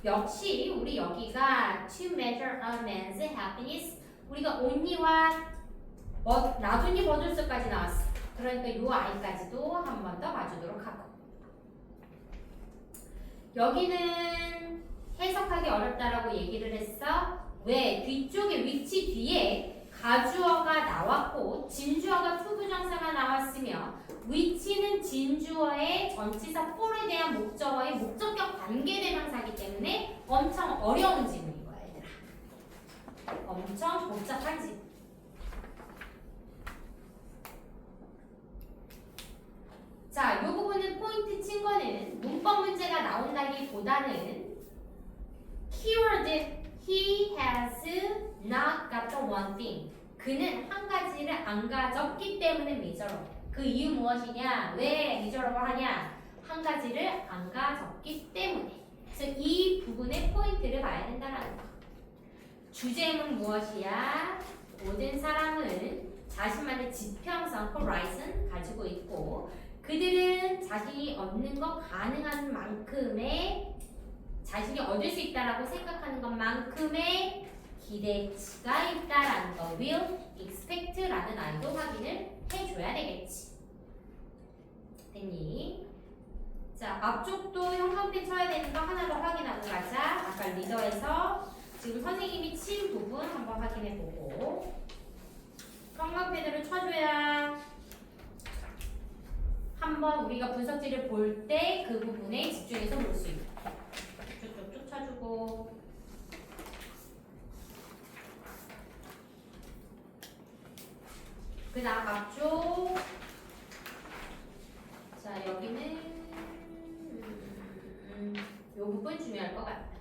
역시 우리 여기가 to measure a man's happiness 우리가 only와 나중에 버들스까지 나왔어. 그러니까 요 아이까지도 한 번 더 봐주도록 하고. 여기는 해석하기 어렵다라고 얘기를 했어. 왜? 뒤쪽에 위치 뒤에 가주어가 나왔고 진주어가 투부정사가 나왔으며 위치는 진주어의 전치사 for에 대한 목적어의 목적격 관계대명사이기 때문에 엄청 어려운 지문인 거야, 얘들아. 엄청 복잡한 지문. 자, 이 부분은 포인트 친 거는 문법 문제가 나온다기보다는 keyword he has not got the one thing. 그는 한 가지를 안 가졌기 때문에 miserable. 그 이유 무엇이냐? 왜 miserable 하냐? 한 가지를 안 가졌기 때문에. 그래서 이 부분의 포인트를 봐야 된다는 거. 주제는 무엇이야? 모든 사람은 자신만의 지평선 horizon 가지고 있고 그들은 자신이 얻는 것 가능한 만큼의 자신이 얻을 수 있다라고 생각하는 것만큼의 기대치가 있다라는 거 will expect라는 아이도 확인을 해줘야 되겠지. 됐니? 자, 앞쪽도 형광펜 쳐야 되는 거 하나 더 확인하고 가자. 아까 리더에서 지금 선생님이 친 부분 한번 확인해보고 형광펜으로 쳐줘야 한번 우리가 분석지를 볼 때 그 부분에 집중해서 볼 수 있다. 쭉쭉쭉 쳐주고 그 다음 앞쪽 자 여기는 요 부분 중요할 것 같다.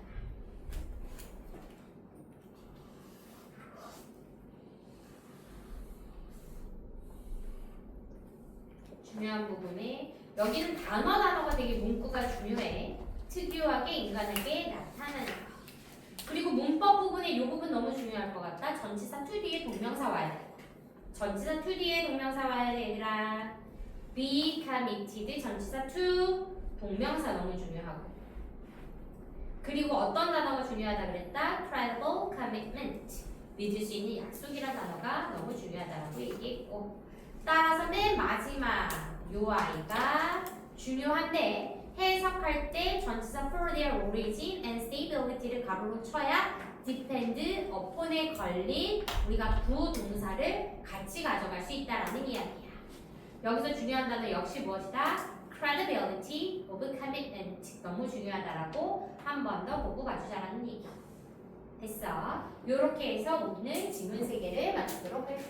중요한 부분에 여기는 단어가 되게 문구가 중요해. 특유하게 인간에게 나타나는 거. 그리고 문법 부분에 이 부분 너무 중요할 것 같다. 전치사 to 뒤에 동명사 와야 돼. 전치사 to 뒤에 동명사 와야 돼 얘들아. be committed 전치사 to 동명사 너무 중요하고. 그리고 어떤 단어가 중요하다 그랬다? credible commitment 믿을 수 있는 약속이라는 단어가 너무 중요하다고 얘기했고 따라서 맨 마지막 요 아이가 중요한데 해석할 때 전치사 for their origin and stability를 가로로 쳐야 depend upon에 걸린 우리가 부동사를 같이 가져갈 수 있다라는 이야기야. 여기서 중요한 단어 역시 무엇이다? credibility of commitment 너무 중요하다라고 한 번 더 보고 봐주자라는 얘기. 됐어. 요렇게 해서 오늘 지문 3개를 마치도록 할게요.